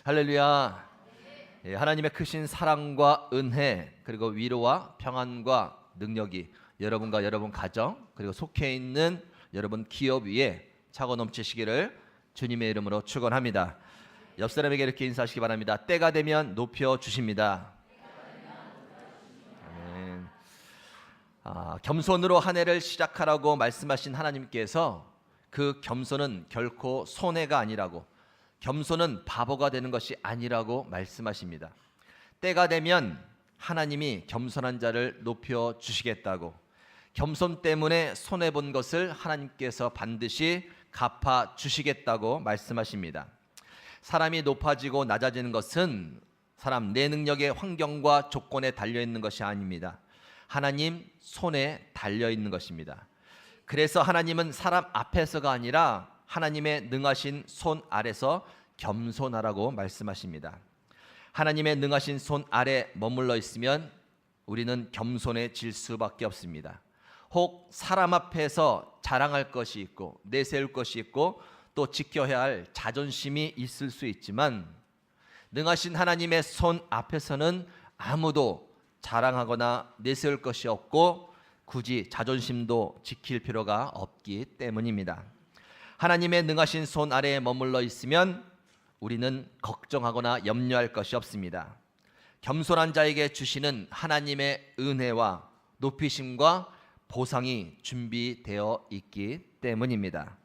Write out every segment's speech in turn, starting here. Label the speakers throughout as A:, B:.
A: 할렐루야. 예, 하나님의 크신 사랑과 은혜 그리고 위로와 평안과 능력이 여러분과 여러분 가정 그리고 속해 있는 여러분 기업 위에 차고 넘치시기를 주님의 이름으로 축원합니다. 옆 사람에게 이렇게 인사하시기 바랍니다. 때가 되면 높여 주십니다. 아멘. 겸손으로 한 해를 시작하라고 말씀하신 하나님께서 그 겸손은 결코 손해가 아니라고, 겸손은 바보가 되는 것이 아니라고 말씀하십니다. 때가 되면 하나님이 겸손한 자를 높여 주시겠다고, 겸손 때문에 손해본 것을 하나님께서 반드시 갚아 주시겠다고 말씀하십니다. 사람이 높아지고 낮아지는 것은 사람 내 능력의 환경과 조건에 달려있는 것이 아닙니다. 하나님 손에 달려있는 것입니다. 그래서 하나님은 사람 앞에서가 아니라 하나님의 능하신 손 아래서 겸손하라고 말씀하십니다. 하나님의 능하신 손 아래 머물러 있으면 우리는 겸손해질 수밖에 없습니다. 혹 사람 앞에서 자랑할 것이 있고 내세울 것이 있고 또 지켜야 할 자존심이 있을 수 있지만, 능하신 하나님의 손 앞에서는 아무도 자랑하거나 내세울 것이 없고 굳이 자존심도 지킬 필요가 없기 때문입니다. 하나님의 능하신 손 아래에 머물러 있으면 우리는 걱정하거나 염려할 것이 없습니다. 겸손한 자에게 주시는 하나님의 은혜와 높이심과 보상이 준비되어 있기 때문입니다.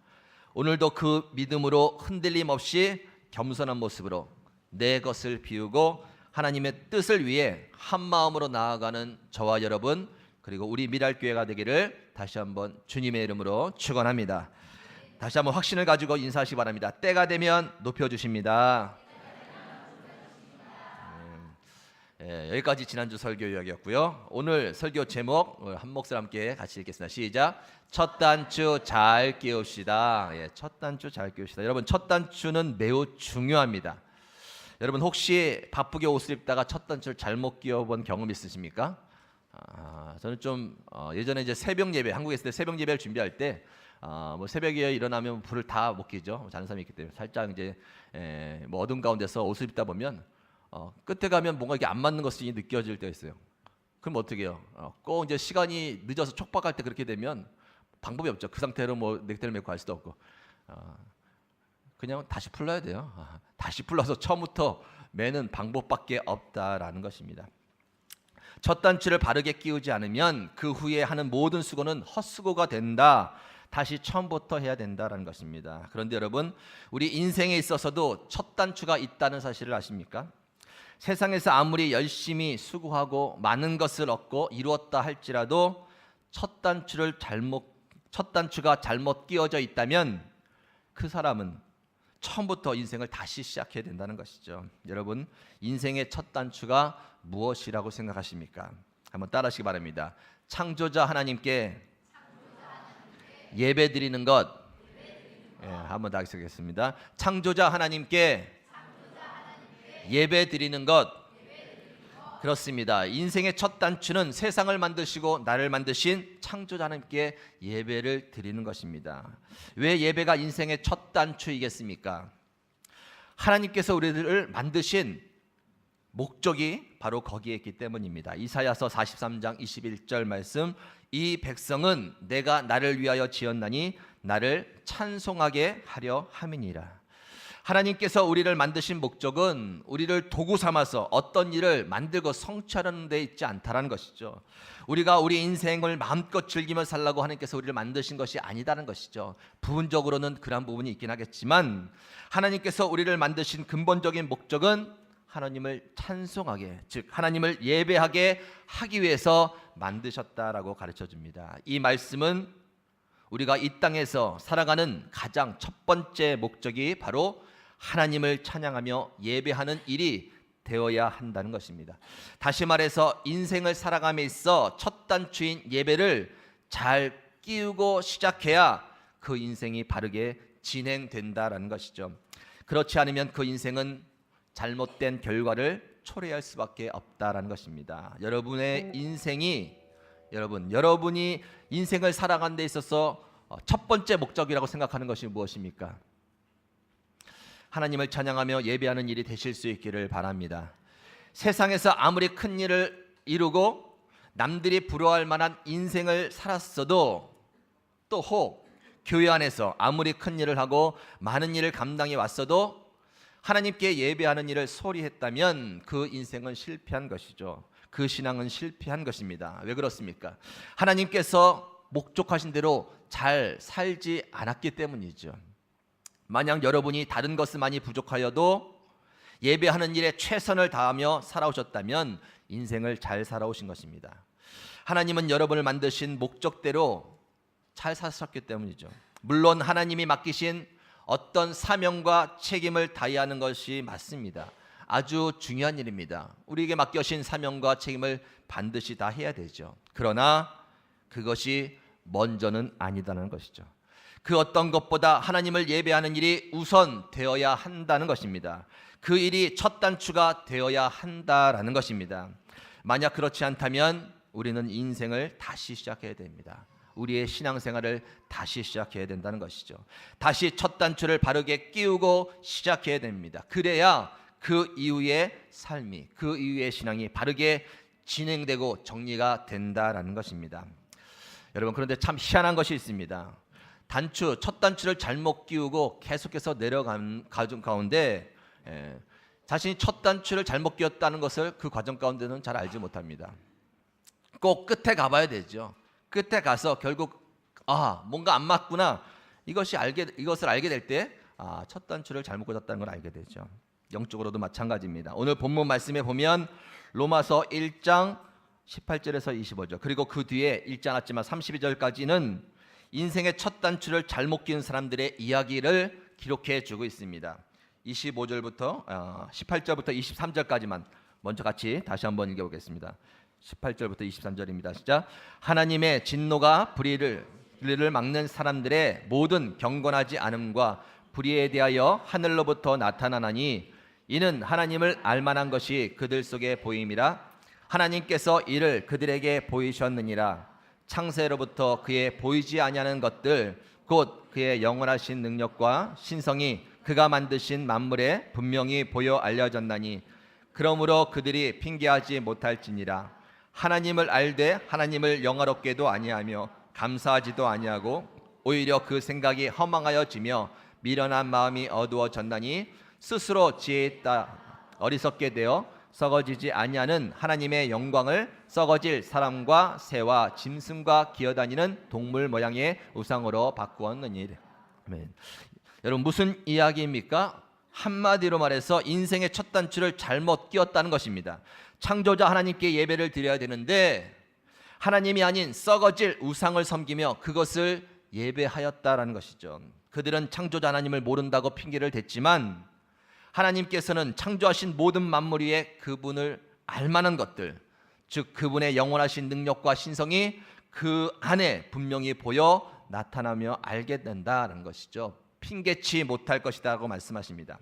A: 오늘도 그 믿음으로 흔들림 없이 겸손한 모습으로 내 것을 비우고 하나님의 뜻을 위해 한 마음으로 나아가는 저와 여러분 그리고 우리 미랄교회가 되기를 다시 한번 주님의 이름으로 축원합니다. 다시 한번 확신을 가지고 인사하시기 바랍니다. 때가 되면 높여주십니다. 여기까지 지난주 설교 이야기였고요. 오늘 설교 제목 한 목소리 함께 같이 읽겠습니다. 시작. 첫 단추 잘 끼웁시다. 첫 단추 잘 끼웁시다. 여러분, 첫 단추는 매우 중요합니다. 여러분, 혹시 바쁘게 옷을 입다가 첫 단추를 잘못 끼워본 경험 있으십니까? 저는 좀 예전에 이제 새벽 예배, 한국에 있을 때 새벽 예배를 준비할 때 뭐 새벽에 일어나면 불을 다 못 켜죠. 자는 사람이 있기 때문에 살짝 이제 뭐 어둠 가운데서 옷을 입다 보면 끝에 가면 뭔가 이게 안 맞는 것이 느껴질 때가 있어요. 그럼 어떻게 해요? 꼭 이제 시간이 늦어서 촉박할 때 그렇게 되면 방법이 없죠. 그 상태로 뭐 넥타이를 메고 갈 수도 없고 그냥 다시 풀러야 돼요. 다시 풀러서 처음부터 매는 방법밖에 없다라는 것입니다. 첫 단추를 바르게 끼우지 않으면 그 후에 하는 모든 수고는 헛수고가 된다. 다시 처음부터 해야 된다라는 것입니다. 그런데 여러분, 우리 인생에 있어서도 첫 단추가 있다는 사실을 아십니까? 세상에서 아무리 열심히 수고하고 많은 것을 얻고 이루었다 할지라도 첫 단추가 잘못 끼워져 있다면 그 사람은 처음부터 인생을 다시 시작해야 된다는 것이죠. 여러분, 인생의 첫 단추가 무엇이라고 생각하십니까? 한번 따라하시기 바랍니다. 창조자 하나님께 예배 드리는 것. 한번 더 하겠습니다. 창조자 하나님께 예배 드리는 것. 그렇습니다. 인생의 첫 단추는 세상을 만드시고 나를 만드신 창조자 하나님께 예배를 드리는 것입니다. 왜 예배가 인생의 첫 단추이겠습니까? 하나님께서 우리를 만드신 목적이 바로 거기에 있기 때문입니다. 이사야서 43장 21절 말씀, 이 백성은 내가 나를 위하여 지었나니 나를 찬송하게 하려 함이니라. 하나님께서 우리를 만드신 목적은 우리를 도구 삼아서 어떤 일을 만들고 성취하려는 데 있지 않다라는 것이죠. 우리가 우리 인생을 마음껏 즐기며 살라고 하나님께서 우리를 만드신 것이 아니다는 것이죠. 부분적으로는 그런 부분이 있긴 하겠지만 하나님께서 우리를 만드신 근본적인 목적은 하나님을 찬송하게, 즉 하나님을 예배하게 하기 위해서 만드셨다라고 가르쳐 줍니다. 이 말씀은 우리가 이 땅에서 살아가는 가장 첫 번째 목적이 바로 하나님을 찬양하며 예배하는 일이 되어야 한다는 것입니다. 다시 말해서 인생을 살아감에 있어 첫 단추인 예배를 잘 끼우고 시작해야 그 인생이 바르게 진행된다라는 것이죠. 그렇지 않으면 그 인생은 잘못된 결과를 초래할 수밖에 없다라는 것입니다. 여러분의 인생이 여러분이 인생을 살아가는 데 있어서 첫 번째 목적이라고 생각하는 것이 무엇입니까? 하나님을 찬양하며 예배하는 일이 되실 수 있기를 바랍니다. 세상에서 아무리 큰 일을 이루고 남들이 부러워할 만한 인생을 살았어도, 또 혹 교회 안에서 아무리 큰 일을 하고 많은 일을 감당해 왔어도 하나님께 예배하는 일을 소홀히 했다면 그 인생은 실패한 것이죠. 그 신앙은 실패한 것입니다. 왜 그렇습니까? 하나님께서 목적하신 대로 잘 살지 않았기 때문이죠. 만약 여러분이 다른 것을 많이 부족하여도 예배하는 일에 최선을 다하며 살아오셨다면 인생을 잘 살아오신 것입니다. 하나님은 여러분을 만드신 목적대로 잘 사셨기 때문이죠. 물론 하나님이 맡기신 어떤 사명과 책임을 다해야 하는 것이 맞습니다. 아주 중요한 일입니다. 우리에게 맡겨진 사명과 책임을 반드시 다 해야 되죠. 그러나 그것이 먼저는 아니다는 것이죠. 그 어떤 것보다 하나님을 예배하는 일이 우선 되어야 한다는 것입니다. 그 일이 첫 단추가 되어야 한다라는 것입니다. 만약 그렇지 않다면 우리는 인생을 다시 시작해야 됩니다. 우리의 신앙생활을 다시 시작해야 된다는 것이죠. 다시 첫 단추를 바르게 끼우고 시작해야 됩니다. 그래야 그 이후의 삶이, 그 이후의 신앙이 바르게 진행되고 정리가 된다라는 것입니다. 여러분, 그런데 참 희한한 것이 있습니다. 첫 단추를 잘못 끼우고 계속해서 내려간 과정 가운데 자신이 첫 단추를 잘못 끼웠다는 것을 그 과정 가운데는 잘 알지 못합니다. 꼭 끝에 가봐야 되죠. 끝에 가서 결국 뭔가 안 맞구나, 이것을 알게 될 때 첫 단추를 잘못 꽂았다는 걸 알게 되죠. 영적으로도 마찬가지입니다. 오늘 본문 말씀에 보면 로마서 1장 18절에서 25절, 그리고 그 뒤에 읽지 않았지만 32절까지는 인생의 첫 단추를 잘못 끼운 사람들의 이야기를 기록해 주고 있습니다. 25절부터 18절부터 23절까지만 먼저 같이 다시 한번 읽어보겠습니다. 18절부터 23절입니다. 시작. 하나님의 진노가 불의를 막는 사람들의 모든 경건하지 않음과 불의에 대하여 하늘로부터 나타나나니 이는 하나님을 알만한 것이 그들 속에 보임이라. 하나님께서 이를 그들에게 보이셨느니라. 창세로부터 그의 보이지 아니하는 것들 곧 그의 영원하신 능력과 신성이 그가 만드신 만물에 분명히 보여 알려졌나니 그러므로 그들이 핑계하지 못할지니라. 하나님을 알되 하나님을 영화롭게도 아니하며 감사하지도 아니하고 오히려 그 생각이 허망하여지며 미련한 마음이 어두워졌나니 스스로 지혜 있다 어리석게 되어 썩어지지 아니하는 하나님의 영광을 썩어질 사람과 새와 짐승과 기어다니는 동물 모양의 우상으로 바꾸었느니. 아멘. 여러분, 무슨 이야기입니까? 한마디로 말해서 인생의 첫 단추를 잘못 끼웠다는 것입니다. 창조자 하나님께 예배를 드려야 되는데 하나님이 아닌 썩어질 우상을 섬기며 그것을 예배하였다라는 것이죠. 그들은 창조자 하나님을 모른다고 핑계를 댔지만 하나님께서는 창조하신 모든 만물 위에 그분을 알만한 것들, 즉 그분의 영원하신 능력과 신성이 그 안에 분명히 보여 나타나며 알게 된다는 것이죠. 핑계치 못할 것이라고 말씀하십니다.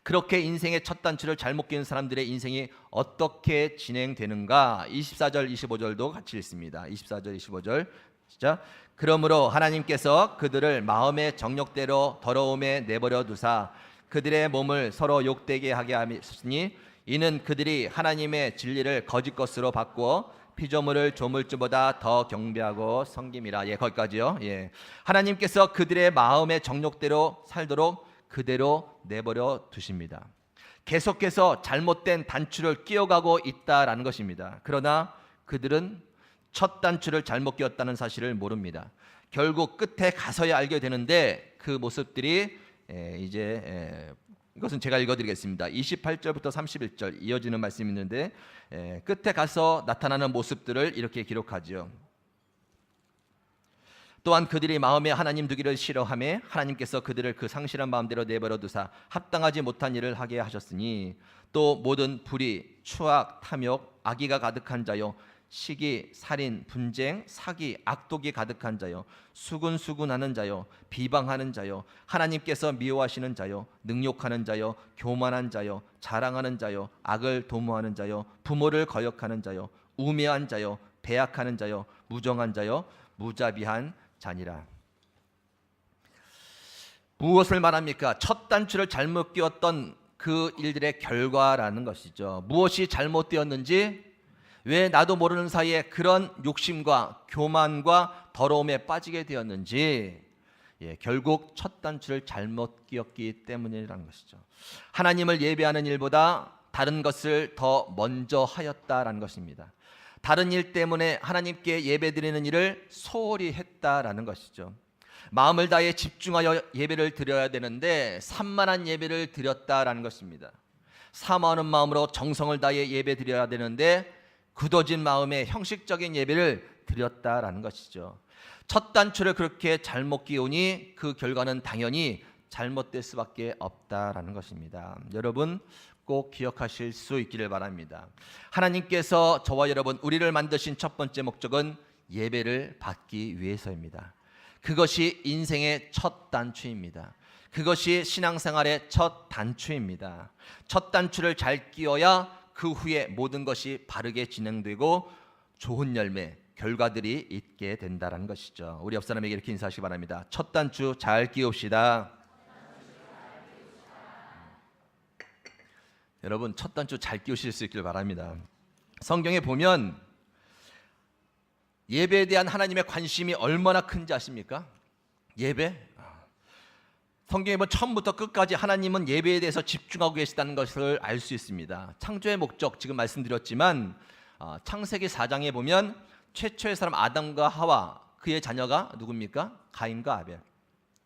A: 그렇게 인생의 첫 단추를 잘못 끼운 사람들의 인생이 어떻게 진행되는가? 24절 25절도 같이 읽습니다. 24절 25절 시작. 그러므로 하나님께서 그들을 마음의 정욕대로 더러움에 내버려 두사 그들의 몸을 서로 욕되게 하게 하시니 이는 그들이 하나님의 진리를 거짓 것으로 바꾸어 피조물을 조물주보다 더 경배하고 섬김이라. 거기까지요. 하나님께서 그들의 마음의 정욕대로 살도록 그대로 내버려 두십니다. 계속해서 잘못된 단추를 끼워가고 있다라는 것입니다. 그러나 그들은 첫 단추를 잘못 끼웠다는 사실을 모릅니다. 결국 끝에 가서야 알게 되는데 그 모습들이 이것은 제가 읽어드리겠습니다. 28절부터 31절 이어지는 말씀이 있는데 끝에 가서 나타나는 모습들을 이렇게 기록하죠. 또한 그들이 마음에 하나님 두기를 싫어하며 하나님께서 그들을 그 상실한 마음대로 내버려 두사 합당하지 못한 일을 하게 하셨으니 또 모든 불의, 추악, 탐욕, 악의가 가득한 자요 시기, 살인, 분쟁, 사기, 악독이 가득한 자요 수군수군하는 자요 비방하는 자요 하나님께서 미워하시는 자요 능욕하는 자요 교만한 자요 자랑하는 자요 악을 도모하는 자요 부모를 거역하는 자요 우매한 자요 배약하는 자요 무정한 자요 무자비한 자니라. 무엇을 말합니까? 첫 단추를 잘못 끼웠던 그 일들의 결과라는 것이죠. 무엇이 잘못되었는지, 왜 나도 모르는 사이에 그런 욕심과 교만과 더러움에 빠지게 되었는지, 결국 첫 단추를 잘못 끼웠기 때문이라는 것이죠. 하나님을 예배하는 일보다 다른 것을 더 먼저 하였다라는 것입니다. 다른 일 때문에 하나님께 예배드리는 일을 소홀히 했다라는 것이죠. 마음을 다해 집중하여 예배를 드려야 되는데 산만한 예배를 드렸다라는 것입니다. 사모하는 마음으로 정성을 다해 예배 드려야 되는데 굳어진 마음에 형식적인 예배를 드렸다라는 것이죠. 첫 단추를 그렇게 잘못 끼우니 그 결과는 당연히 잘못될 수밖에 없다라는 것입니다. 여러분 꼭 기억하실 수 있기를 바랍니다. 하나님께서 저와 여러분 우리를 만드신 첫 번째 목적은 예배를 받기 위해서입니다. 그것이 인생의 첫 단추입니다. 그것이 신앙생활의 첫 단추입니다. 첫 단추를 잘 끼워야 그 후에 모든 것이 바르게 진행되고 좋은 열매, 결과들이 있게 된다는 것이죠. 우리 옆 사람에게 이렇게 인사하시기 바랍니다. 첫 단추 잘 끼웁시다. 여러분 첫 단추 잘 끼우실 수 있길 바랍니다. 성경에 보면 예배에 대한 하나님의 관심이 얼마나 큰지 아십니까? 예배? 성경에 보면 처음부터 끝까지 하나님은 예배에 대해서 집중하고 계시다는 것을 알 수 있습니다. 창조의 목적 지금 말씀드렸지만 창세기 4장에 보면 최초의 사람 아담과 하와 그의 자녀가 누굽니까? 가인과 아벨.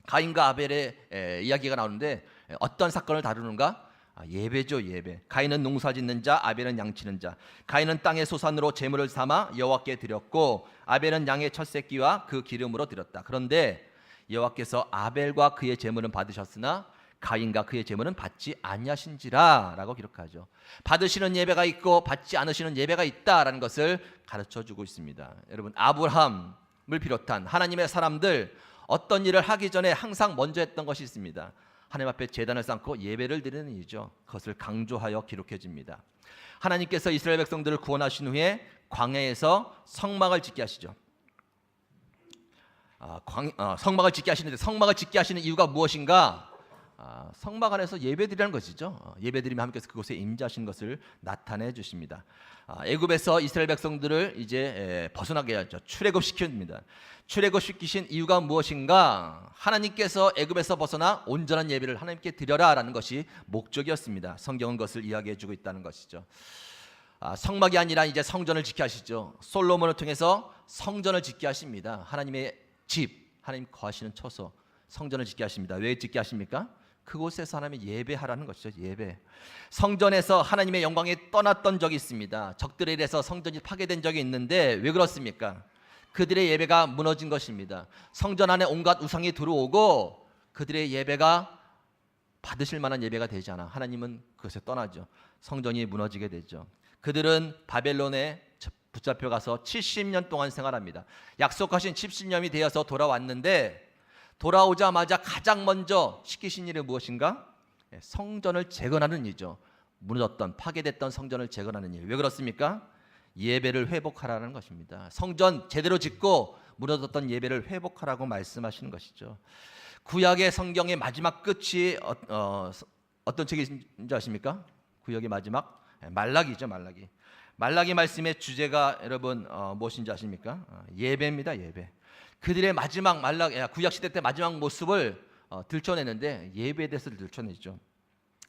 A: 가인과 아벨의 이야기가 나오는데 어떤 사건을 다루는가? 예배죠, 예배. 가인은 농사짓는 자, 아벨은 양치는 자. 가인은 땅의 소산으로 제물을 삼아 여호와께 드렸고 아벨은 양의 첫 새끼와 그 기름으로 드렸다. 그런데 여호와께서 아벨과 그의 제물은 받으셨으나 가인과 그의 제물은 받지 아니하신지라라고 기록하죠. 받으시는 예배가 있고 받지 않으시는 예배가 있다라는 것을 가르쳐주고 있습니다. 여러분 아브라함을 비롯한 하나님의 사람들 어떤 일을 하기 전에 항상 먼저 했던 것이 있습니다. 하나님 앞에 제단을 쌓고 예배를 드리는 일이죠. 그것을 강조하여 기록해 줍니다. 하나님께서 이스라엘 백성들을 구원하신 후에 광야에서 성막을 짓게 하시죠. 성막을 짓게 하시는데 성막을 짓게 하시는 이유가 무엇인가? 성막 안에서 예배드리라는 것이죠. 예배드리면 하나님께서 그곳에 임재하시는 것을 나타내 주십니다. 애굽에서 이스라엘 백성들을 이제 벗어나게 하죠. 출애굽시킵니다. 출애굽시키신 이유가 무엇인가? 하나님께서 애굽에서 벗어나 온전한 예배를 하나님께 드려라라는 것이 목적이었습니다. 성경은 그것을 이야기해주고 있다는 것이죠. 성막이 아니라 이제 성전을 짓게 하시죠. 솔로몬을 통해서 성전을 짓게 하십니다. 하나님의 집, 하나님 거하시는 처소, 성전을 짓게 하십니다. 왜 짓게 하십니까? 그곳에서 하나님의 예배하라는 것이죠. 예배. 성전에서 하나님의 영광이 떠났던 적이 있습니다. 적들에 의해서 성전이 파괴된 적이 있는데 왜 그렇습니까? 그들의 예배가 무너진 것입니다. 성전 안에 온갖 우상이 들어오고 그들의 예배가 받으실 만한 예배가 되지 않아 하나님은 그것에 떠나죠. 성전이 무너지게 되죠. 그들은 바벨론에 붙잡혀 가서 70년 동안 생활합니다. 약속하신 70년이 되어서 돌아왔는데 돌아오자마자 가장 먼저 시키신 일은 무엇인가? 성전을 재건하는 일이죠. 무너졌던 파괴됐던 성전을 재건하는 일. 왜 그렇습니까? 예배를 회복하라는 것입니다. 성전 제대로 짓고 무너졌던 예배를 회복하라고 말씀하시는 것이죠. 구약의 성경의 마지막 끝이 어떤 책인지 아십니까? 구약의 마지막 말라기죠. 말라기 말씀의 주제가 여러분 무엇인지 아십니까? 예배입니다. 예배. 그들의 마지막 구약 시대 때 마지막 모습을 들춰내는데 예배에 대해서 들춰내죠.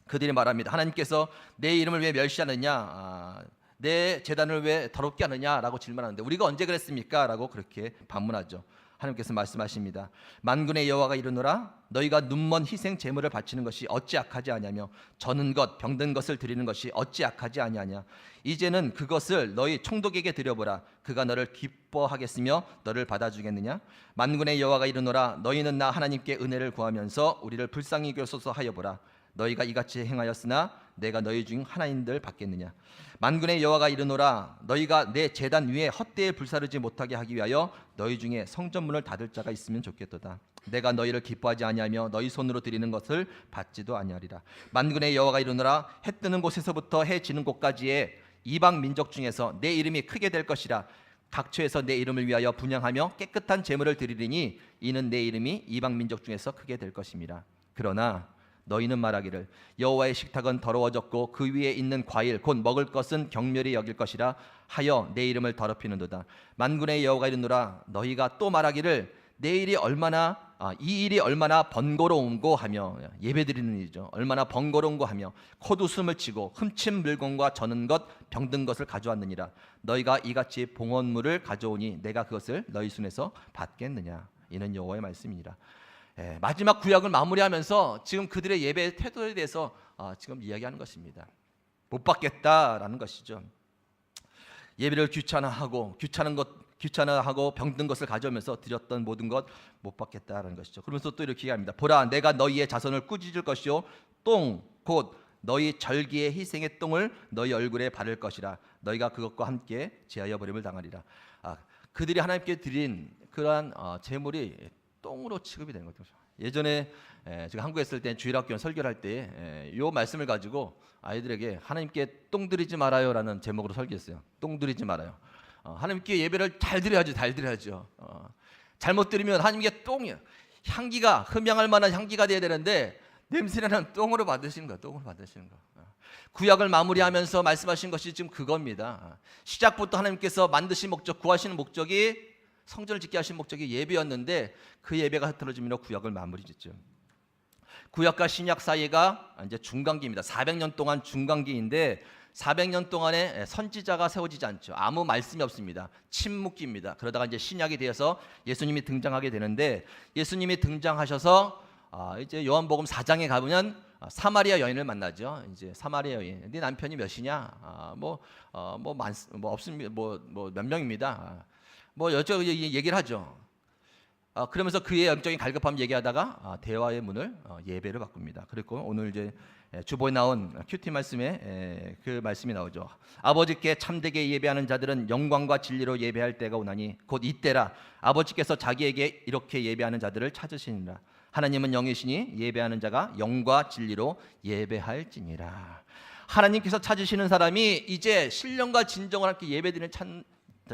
A: 그들이 말합니다. 하나님께서 내 이름을 왜 멸시하느냐, 내 제단을 왜 더럽게 하느냐라고 질문하는데 우리가 언제 그랬습니까? 라고 그렇게 반문하죠. 하나님께서 말씀하십니다. 만군의 여호와가 이르노라 너희가 눈먼 희생 제물을 바치는 것이 어찌 악하지 아니하며 저는 것 병든 것을 드리는 것이 어찌 악하지 아니하냐. 이제는 그것을 너희 총독에게 드려보라. 그가 너를 기뻐하겠으며 너를 받아주겠느냐. 만군의 여호와가 이르노라 너희는 나 하나님께 은혜를 구하면서 우리를 불쌍히 여기소서 하여보라. 너희가 이같이 행하였으나 내가 너희 중 하나인들 받겠느냐. 만군의 여호와가 이르노라 너희가 내 제단 위에 헛되이 불사르지 못하게 하기 위하여 너희 중에 성전문을 닫을 자가 있으면 좋겠도다. 내가 너희를 기뻐하지 아니하며 너희 손으로 드리는 것을 받지도 아니하리라. 만군의 여호와가 이르노라 해 뜨는 곳에서부터 해 지는 곳까지의 이방 민족 중에서 내 이름이 크게 될 것이라. 각처에서 내 이름을 위하여 분향하며 깨끗한 제물을 드리리니 이는 내 이름이 이방 민족 중에서 크게 될 것입니다. 그러나 너희는 말하기를 여호와의 식탁은 더러워졌고 그 위에 있는 과일 곧 먹을 것은 경멸히 여길 것이라 하여 내 이름을 더럽히는도다. 만군의 여호와가 이르노라 너희가 또 말하기를 이 일이 얼마나 번거로운고 하며, 예배드리는 일이죠. 얼마나 번거로운고 하며 콧웃음을 치고 흠친 물건과 저는 것 병든 것을 가져왔느니라. 너희가 이같이 봉헌물을 가져오니 내가 그것을 너희 손에서 받겠느냐. 이는 여호와의 말씀이니라. 마지막 구약을 마무리하면서 지금 그들의 예배 태도에 대해서 지금 이야기하는 것입니다. 못 받겠다라는 것이죠. 예배를 귀찮아하고 병든 것을 가져오면서 드렸던 모든 것 못 받겠다라는 것이죠. 그러면서 또 이렇게 얘기합니다. 보라, 내가 너희의 자손을 꾸짖을 것이요 똥 곧 너희 절기의 희생의 똥을 너희 얼굴에 바를 것이라. 너희가 그것과 함께 제하여 버림을 당하리라. 그들이 하나님께 드린 그러한 제물이 똥으로 취급이 되는 거죠. 예전에 제가 한국에 있을 때 주일학교 설교를 할 때 이 말씀을 가지고 아이들에게 하나님께 똥 드리지 말아요라는 제목으로 설교했어요. 똥 드리지 말아요. 하나님께 예배를 잘 드려야죠. 잘못 드리면 하나님께 똥이요. 향기가 흠향할 만한 향기가 돼야 되는데 냄새나는 똥으로 받으시는 거예요. 똥으로 받으시는 거. 구약을 마무리하면서 말씀하신 것이 지금 그겁니다. 시작부터 하나님께서 만드신 목적, 구하시는 목적이 성전을 짓게 하신 목적이 예배였는데 그 예배가 흐트러짐으로 구약을 마무리 짓죠. 구약과 신약 사이가 이제 중간기입니다. 400년 동안 중간기인데 400년 동안에 선지자가 세워지지 않죠. 아무 말씀이 없습니다. 침묵기입니다. 그러다가 이제 신약이 되어서 예수님이 등장하게 되는데, 예수님이 등장하셔서 이제 요한복음 4장에 가보면 사마리아 여인을 만나죠. 이제 사마리아 여인, 네 남편이 몇이냐? 없습니다. 몇 명입니다. 여쭤 얘기를 하죠. 그러면서 그의 영적인 갈급함 얘기하다가 대화의 문을 예배를 바꿉니다. 그리고 오늘 이제 주보에 나온 큐티 말씀에 그 말씀이 나오죠. 아버지께 참되게 예배하는 자들은 영광과 진리로 예배할 때가 오나니 곧 이때라. 아버지께서 자기에게 이렇게 예배하는 자들을 찾으시니라. 하나님은 영이시니 예배하는 자가 영과 진리로 예배할지니라. 하나님께서 찾으시는 사람이 이제 신령과 진정을 함께 예배드리는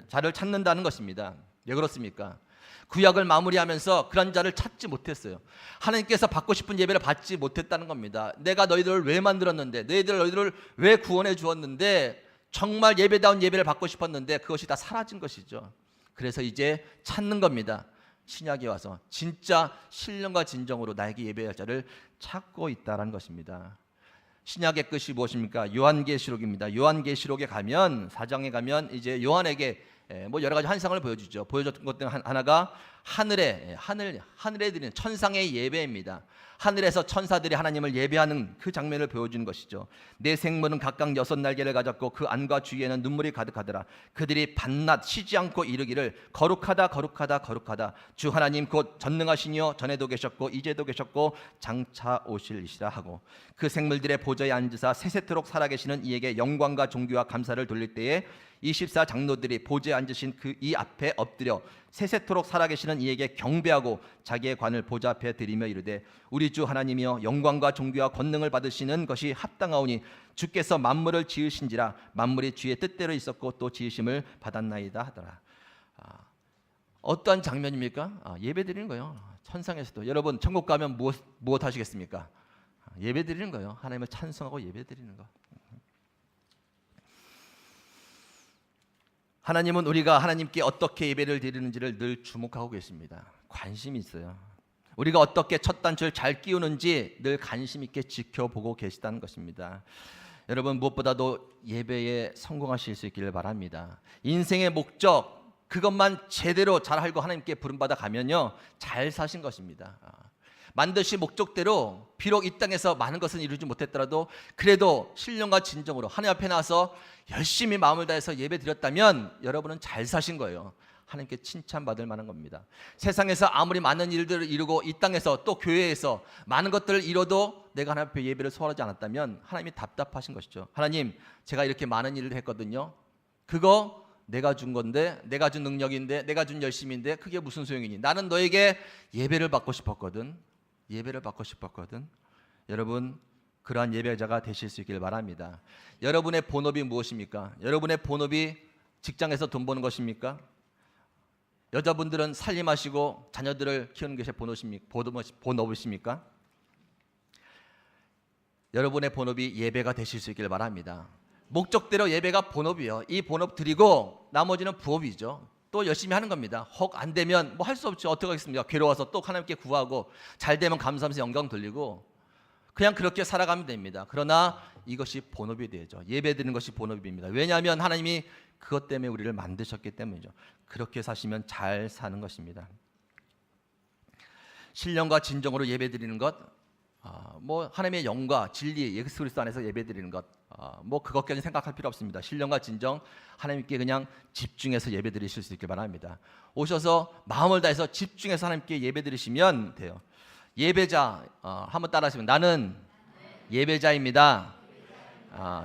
A: 자를 찾는다는 것입니다. 왜 그렇습니까? 구약을 마무리하면서 그런 자를 찾지 못했어요. 하나님께서 받고 싶은 예배를 받지 못했다는 겁니다. 내가 너희들을 왜 만들었는데, 너희들을 왜 구원해 주었는데, 정말 예배다운 예배를 받고 싶었는데 그것이 다 사라진 것이죠. 그래서 이제 찾는 겁니다. 신약에 와서 진짜 신령과 진정으로 나에게 예배할 자를 찾고 있다는 것입니다. 신약의 끝이 무엇입니까? 요한계시록입니다. 요한계시록에 가면 4장에 가면 이제 요한에게 여러 가지 환상을 보여주죠. 보여줬던 것 중 하나가 하늘에 드리는 천상의 예배입니다. 하늘에서 천사들이 하나님을 예배하는 그 장면을 보여주는 것이죠. 내 생물은 각각 6날개를 가졌고 그 안과 주위에는 눈물이 가득하더라. 그들이 밤낮 쉬지 않고 이르기를 거룩하다 거룩하다 거룩하다. 주 하나님 곧 전능하시니요 전에도 계셨고 이제도 계셨고 장차 오실이시라 하고, 그 생물들의 보좌에 앉으사 세세토록 살아계시는 이에게 영광과 존귀와 감사를 돌릴 때에 24 장로들이 보좌에 앉으신 그 이 앞에 엎드려 세세토록 살아계시는 이에게 경배하고 자기의 관을 보좌 앞에 드리며 이르되, 우리 주 하나님이여 영광과 존귀와 권능을 받으시는 것이 합당하오니 주께서 만물을 지으신지라. 만물이 주의 뜻대로 있었고 또 지으심을 받았나이다 하더라. 어떠한 장면입니까? 예배드리는 거예요. 천상에서도. 여러분 천국 가면 무엇 하시겠습니까? 예배드리는 거예요. 하나님을 찬송하고 예배드리는 거. 하나님은 우리가 하나님께 어떻게 예배를 드리는지를 늘 주목하고 계십니다. 관심이 있어요. 우리가 어떻게 첫 단추를 잘 끼우는지 늘 관심 있게 지켜보고 계시다는 것입니다. 여러분 무엇보다도 예배에 성공하실 수 있기를 바랍니다. 인생의 목적 그것만 제대로 잘 알고 하나님께 부름받아 가면요 잘 사신 것입니다. 만드신 목적대로 비록 이 땅에서 많은 것은 이루지 못했더라도 그래도 신령과 진정으로 하나님 앞에 나와서 열심히 마음을 다해서 예배 드렸다면 여러분은 잘 사신 거예요. 하나님께 칭찬받을 만한 겁니다. 세상에서 아무리 많은 일들을 이루고 이 땅에서 또 교회에서 많은 것들을 이뤄도 내가 하나님 앞에 예배를 소홀하지 않았다면 하나님이 답답하신 것이죠. 하나님 제가 이렇게 많은 일을 했거든요. 그거 내가 준 건데, 내가 준 능력인데, 내가 준 열심인데 그게 무슨 소용이니? 나는 너에게 예배를 받고 싶었거든. 여러분 그러한 예배자가 되실 수 있길 바랍니다. 여러분의 본업이 무엇입니까? 여러분의 본업이 직장에서 돈 버는 것입니까? 여자분들은 살림하시고 자녀들을 키우는 것이 본업이십니까? 여러분의 본업이 예배가 되실 수 있길 바랍니다. 목적대로 예배가 본업이요. 이 본업 드리고 나머지는 부업이죠. 또 열심히 하는 겁니다. 혹 안 되면 뭐 할 수 없죠. 어떻게 하겠습니까? 괴로워서 또 하나님께 구하고 잘 되면 감사하면서 영광 돌리고 그냥 그렇게 살아가면 됩니다. 그러나 이것이 본업이 되죠. 예배 드리는 것이 본업입니다. 왜냐하면 하나님이 그것 때문에 우리를 만드셨기 때문이죠. 그렇게 사시면 잘 사는 것입니다. 신령과 진정으로 예배 드리는 것, 뭐 하나님의 영과 진리 예수 그리스도 안에서 예배 드리는 것, 뭐 그것까지 생각할 필요 없습니다. 신령과 진정 하나님께 그냥 집중해서 예배 드리실 수 있길 바랍니다. 오셔서 마음을 다해서 집중해서 하나님께 예배 드리시면 돼요. 예배자, 한번 따라하시면 나는 예배자입니다.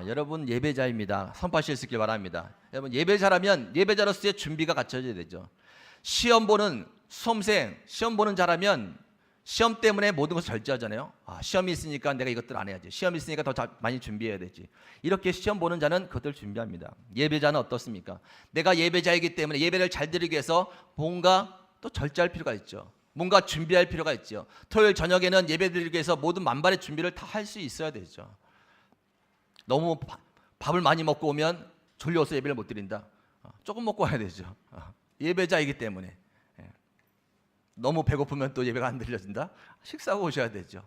A: 여러분 예배자입니다. 선포하실 수 있길 바랍니다. 여러분 예배자라면 예배자로서의 준비가 갖춰져야 되죠. 시험 보는 수험생, 시험 보는 자라면 시험 때문에 모든 것을 절제하잖아요. 시험이 있으니까 내가 이것들 안 해야지. 시험이 있으니까 더 많이 준비해야 되지. 이렇게 시험 보는 자는 그것들 준비합니다. 예배자는 어떻습니까? 내가 예배자이기 때문에 예배를 잘 드리기 위해서 뭔가 또 절제할 필요가 있죠. 뭔가 준비할 필요가 있죠. 토요일 저녁에는 예배 드리기 위해서 모든 만반의 준비를 다 할 수 있어야 되죠. 너무 밥을 많이 먹고 오면 졸려서 예배를 못 드린다. 조금 먹고 와야 되죠. 예배자이기 때문에. 너무 배고프면 또 예배가 안 드려진다. 식사하고 오셔야 되죠.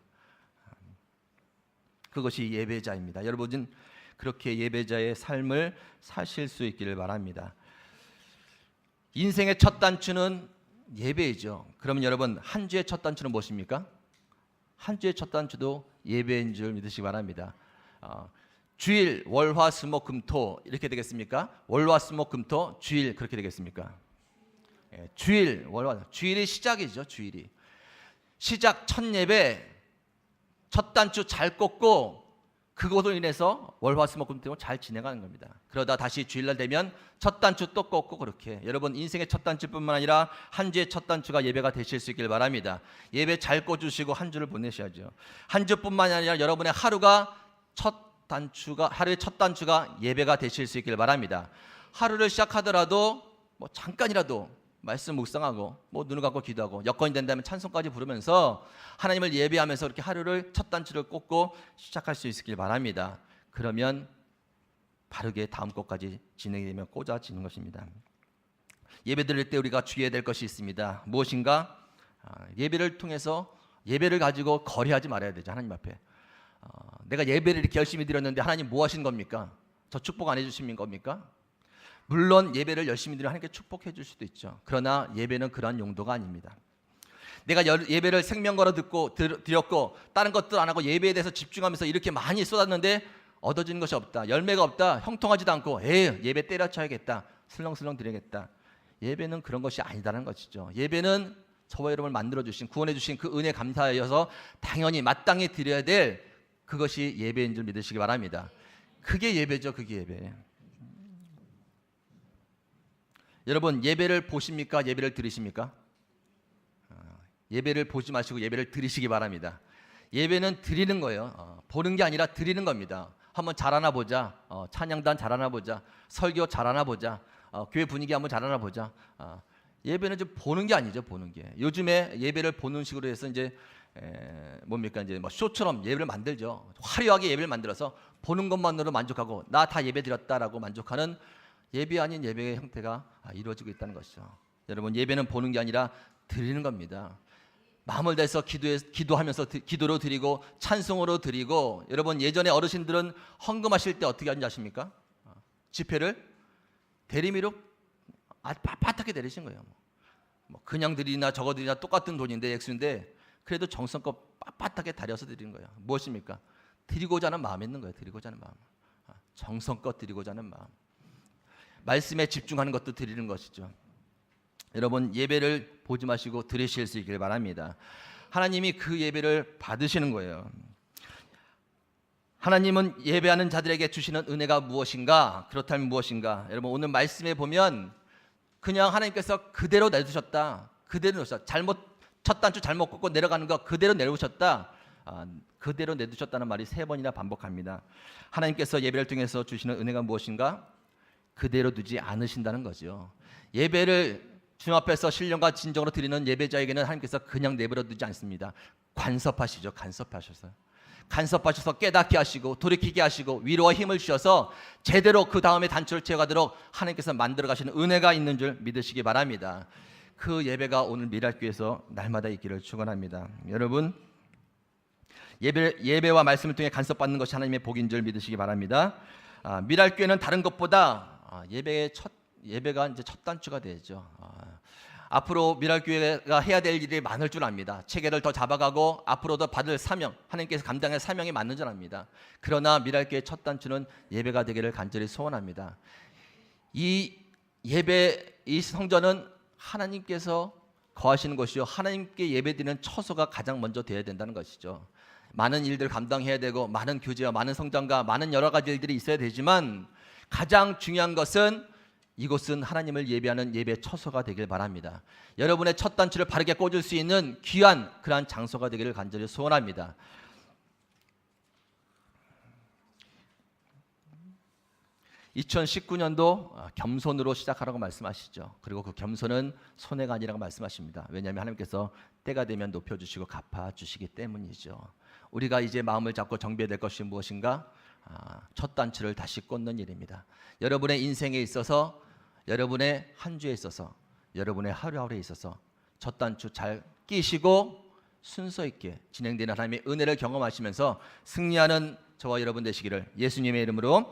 A: 그것이 예배자입니다. 여러분은 그렇게 예배자의 삶을 사실 수 있기를 바랍니다. 인생의 첫 단추는 예배이죠. 그러면 여러분 한 주의 첫 단추는 무엇입니까? 한 주의 첫 단추도 예배인 줄 믿으시기 바랍니다. 주일, 월, 화, 수, 목, 금, 토 이렇게 되겠습니까? 월, 화, 수, 목, 금, 토, 주일 그렇게 되겠습니까? 주일, 월, 화, 주일이 시작이죠. 주일이 시작 첫 예배 첫 단추 잘 꽂고 그것으로 인해서 월, 화, 수, 목, 금, 토 잘 진행하는 겁니다. 그러다 다시 주일날 되면 첫 단추 또 꽂고 그렇게 여러분 인생의 첫 단추뿐만 아니라 한 주의 첫 단추가 예배가 되실 수 있길 바랍니다. 예배 잘 꽂으시고 한 주를 보내셔야죠. 한 주뿐만 아니라 여러분의 하루가 하루의 첫 단추가 예배가 되실 수 있길 바랍니다. 하루를 시작하더라도 뭐 잠깐이라도 말씀 묵상하고 뭐 눈을 감고 기도하고 여건이 된다면 찬송까지 부르면서 하나님을 예배하면서 이렇게 하루를 첫 단추를 꽂고 시작할 수 있길 바랍니다. 그러면 바르게 다음 것까지 진행이 되면 꽂아지는 것입니다. 예배 드릴 때 우리가 주의해야 될 것이 있습니다. 무엇인가? 예배를 통해서 예배를 가지고 거래하지 말아야 되죠. 하나님 앞에 내가 예배를 이렇게 열심히 드렸는데 하나님 뭐 하신 겁니까? 저 축복 안 해주신 겁니까? 물론 예배를 열심히 드리면 하나님께 축복해 줄 수도 있죠. 그러나 예배는 그러한 용도가 아닙니다. 내가 예배를 생명 걸어 드렸고 다른 것들 안 하고 예배에 대해서 집중하면서 이렇게 많이 쏟았는데 얻어지는 것이 없다. 열매가 없다. 형통하지도 않고 예배 때려쳐야겠다. 슬렁슬렁 드려야겠다. 예배는 그런 것이 아니다라는 것이죠. 예배는 저와 여러분을 만들어주신 구원해주신 그 은혜 감사하여서 당연히 마땅히 드려야 될 그것이 예배인 줄 믿으시기 바랍니다. 그게 예배죠. 그게 예배. 여러분 예배를 보십니까? 예배를 들으십니까? 예배를 보지 마시고 예배를 들으시기 바랍니다. 예배는 드리는 거예요. 보는 게 아니라 드리는 겁니다. 한번 잘하나 보자. 찬양단 잘하나 보자. 설교 잘하나 보자. 교회 분위기 한번 잘하나 보자. 예배는 좀 보는 게 아니죠. 보는 게. 요즘에 예배를 보는 식으로 해서 이제 뭡니까 이제 뭐 쇼처럼 예배를 만들죠. 화려하게 예배를 만들어서 보는 것만으로 만족하고 나 다 예배 드렸다라고 만족하는 예배 아닌 예배의 형태가 이루어지고 있다는 것이죠. 여러분 예배는 보는 게 아니라 드리는 겁니다. 마음을 다해서 기도하면서 기도로 드리고 찬송으로 드리고 여러분 예전에 어르신들은 헌금하실 때 어떻게 하는지 아십니까? 지폐를 대리미로 빳빳하게 내리신 거예요. 뭐 그냥 드리나 저거 드리나 똑같은 돈인데 액수인데 그래도 정성껏 빳빳하게 다려서 드리는 거예요. 무엇입니까? 드리고자 하는 마음이 있는 거예요. 드리고자 하는 마음. 정성껏 드리고자 하는 마음. 말씀에 집중하는 것도 드리는 것이죠. 여러분 예배를 보지 마시고 들으실 수 있길 바랍니다. 하나님이 그 예배를 받으시는 거예요. 하나님은 예배하는 자들에게 주시는 은혜가 무엇인가? 그렇다면 무엇인가? 여러분 오늘 말씀에 보면 그냥 하나님께서 그대로 내두셨다. 그대로 내두셨다. 첫 단추 잘못 꽂고 내려가는 거 그대로 내두셨다. 그대로 내두셨다는 말이 3번이나 반복합니다. 하나님께서 예배를 통해서 주시는 은혜가 무엇인가? 그대로 두지 않으신다는 거죠. 예배를 주님 앞에서 신령과 진정으로 드리는 예배자에게는 하나님께서 그냥 내버려 두지 않습니다. 간섭하시죠. 간섭하셔서 간섭하셔서 깨닫게 하시고 돌이키게 하시고 위로와 힘을 주셔서 제대로 그 다음에 단추를 채워가도록 하나님께서 만들어 가시는 은혜가 있는 줄 믿으시기 바랍니다. 그 예배가 오늘 미랄교회에서 날마다 있기를 축원합니다. 여러분, 예배와 말씀을 통해 간섭받는 것이 하나님의 복인 줄 믿으시기 바랍니다. 미랄교회는 다른 것보다 예배가 이제 첫 단추가 되죠. 앞으로 미랄교회가 해야 될 일이 많을 줄 압니다. 체계를 더 잡아가고 앞으로도 받을 사명, 하나님께서 감당할 사명이 많은 줄 압니다. 그러나 미랄교회의 첫 단추는 예배가 되기를 간절히 소원합니다. 이 예배, 이 성전은 하나님께서 거하시는 것이요, 하나님께 예배드리는 처소가 가장 먼저 되어야 된다는 것이죠. 많은 일들을 감당해야 되고 많은 교제와 많은 성장과 많은 여러 가지 일들이 있어야 되지만 가장 중요한 것은 이곳은 하나님을 예배하는 예배 처소가 되길 바랍니다. 여러분의 첫 단추를 바르게 꽂을 수 있는 귀한 그러한 장소가 되기를 간절히 소원합니다. (2019년도) 겸손으로 시작하라고 말씀하시죠. 그리고 그 겸손은 손해가 아니라고 말씀하십니다. 왜냐하면 하나님께서 때가 되면 높여주시고 갚아주시기 때문이죠. 우리가 이제 마음을 잡고 정비해야 될 것이 무엇인가? 첫 단추를 다시 꽂는 일입니다. 여러분의 인생에 있어서, 여러분의 한 주에 있어서, 여러분의 하루하루에 있어서 첫 단추 잘 끼시고 순서 있게 진행되는 하나님의 은혜를 경험하시면서 승리하는 저와 여러분 되시기를 예수님의 이름으로